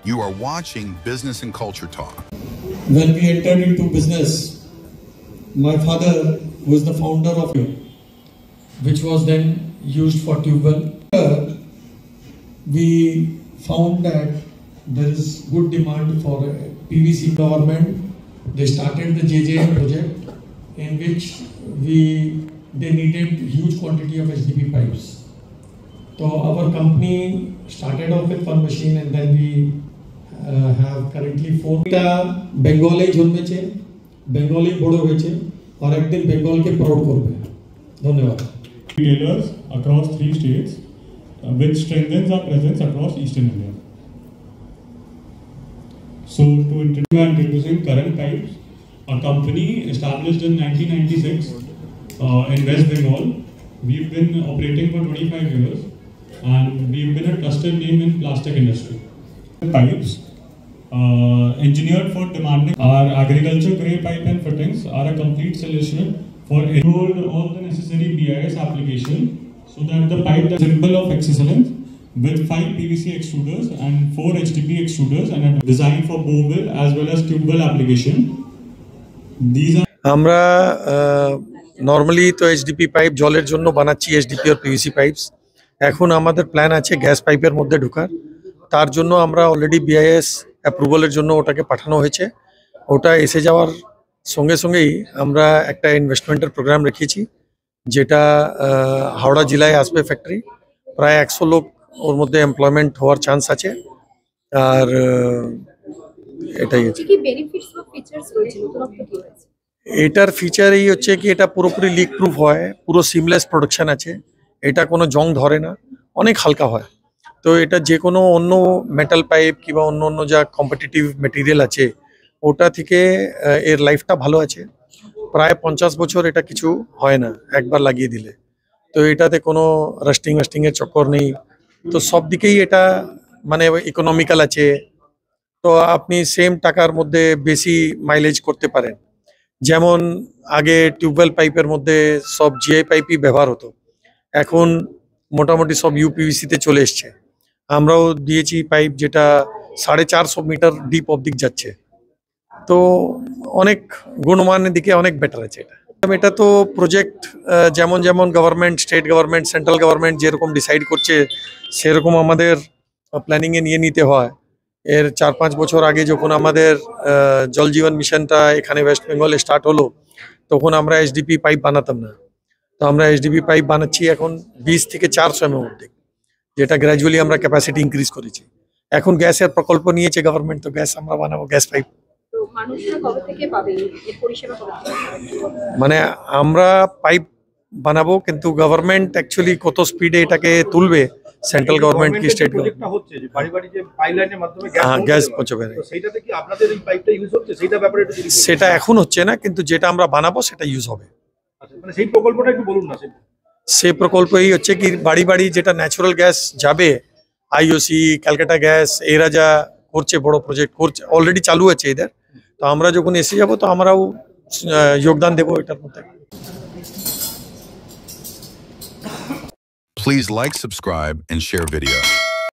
You are watching Business and Culture Talk. When we entered into business, my father was the founder of it, which was then used for tube well. We found that there is good demand for PVC. Government, they started the JJM project in which they needed huge quantity of HDP pipes. So our company started off with one machine and then we have currently 4 Bengali জন্মেছে, Bengali বড় হয়েছে আর একদিন বেঙ্গলকে proud করবে। ধন্যবাদ। Retailers across 3 states, which strengthens our presence across Eastern India. So, to introducing Current Pipes, a company established in 1996 in West Bengal. We've been operating for 25 years, and we've been a trusted name in plastic industry. Pipes, engineered for demanding, our agriculture grade pipe and fittings are a complete solution for enrolled all the necessary BIS application, so that the pipe is symbol of excellence with 5 PVC extruders and 4 HDP extruders and a design for bowel as well as tube well application. These are আমরা normally তো HDP pipe জলের জন্য বানাচ্ছি, HDP আর PVC pipes. এখন আমাদের plan আছে gas পাইপের মধ্যে ঢোকার। তার জন্য আমরা অলরেডি বিআইএস অ্যাপ্রুভালের জন্য ওটাকে পাঠানো হয়েছে। ওটা এসে যাওয়ার সঙ্গে সঙ্গেই আমরা একটা ইনভেস্টমেন্টের প্রোগ্রাম রেখেছি, যেটা হাওড়া জেলায় আসবে ফ্যাক্টরি। প্রায় 100 লোক ওর মধ্যে এমপ্লয়মেন্ট হওয়ার চান্স আছে। আর এটাই এটার ফিচার এই হচ্ছে কি, এটা পুরোপুরি লিক প্রুফ হয়, পুরো সিমলেস প্রোডাকশন আছে, এটা কোনো জং ধরে না, অনেক হালকা হয়। তো এটা যে কোনো অন্য মেটাল পাইপ কিংবা অন্য অন্য যা কম্পিটিটিভ মেটেরিয়াল আছে ওটা থেকে এর লাইফটা ভালো আছে। প্রায় 50 বছর এটা কিছু হয় না একবার লাগিয়ে দিলে। তো এটাতে কোনো রাস্টিংয়ের চক্কর নেই। তো সব দিকেই এটা মানে ইকোনমিক্যাল আছে। তো আপনি সেম টাকার মধ্যে বেশি মাইলেজ করতে পারেন। যেমন আগে টিউবওয়েল পাইপের মধ্যে সব জিআই পাইপই ব্যবহার হতো, এখন মোটামুটি সব ইউপিভিসিতে চলে এসছে। আমরাও দিয়েছি পাইপ যেটা 450 মিটার ডিপ অবদিক যাচ্ছে। তো অনেক গুণমানের দিকে অনেক বেটার আছে এটা। এটা তো প্রজেক্ট যেমন যেমন government, state government, central government যেরকম ডিসাইড করছে সেরকম আমাদের প্ল্যানিংয়ে নিয়ে নিতে হয়। এর 4-5 বছর আগে যখন আমাদের জল জীবন মিশনটা এখানে ওয়েস্ট বেঙ্গলে স্টার্ট হলো, তখন আমরা এইচডিপি পাইপ বানাতাম না। তো আমরা এইচডিপি পাইপ বানাচ্ছি এখন 20 থেকে 400 mm অবধি, যেটা গ্র্যাজুয়ালি আমরা ক্যাপাসিটি ইনক্রিজ করেছি। এখন গ্যাসের প্রকল্প নিয়েছে গভর্নমেন্ট, তো গ্যাস আমরা বানাবো, গ্যাস পাইপ। মানে আমরা পাইপ বানাবো, কিন্তু গভর্নমেন্ট অ্যাকচুয়ালি কত স্পিডে এটাকে তুলবে, সেন্ট্রাল গভর্নমেন্ট কি স্টেট গভর্নমেন্ট হচ্ছে যে বাড়ি বাড়ি যে পাইপলাইনের মাধ্যমে গ্যাস পৌঁছাবে, সেইটাতে কি আপনাদের এই পাইপটা ইউজ হচ্ছে? সেইটা ব্যাপারে একটু যদি সেটা এখন হচ্ছে না, কিন্তু যেটা আমরা বানাবো সেটা ইউজ হবে। আচ্ছা, মানে সেই প্রকল্পটা একটু বলুন না। সেই প্রকল্প এই হচ্ছে কি, বাড়ি বাড়ি যেটা ন্যাচারাল গ্যাস যাবে, আইওসি, ক্যালকাটা গ্যাস এরা যা করছে, বড় প্রজেক্ট করছে, অলরেডি চালু আছে এদের। তো আমরা যখন এসে যাব তো আমরাও যোগদান দেবো এটার মধ্যে। Please like, subscribe, and share video.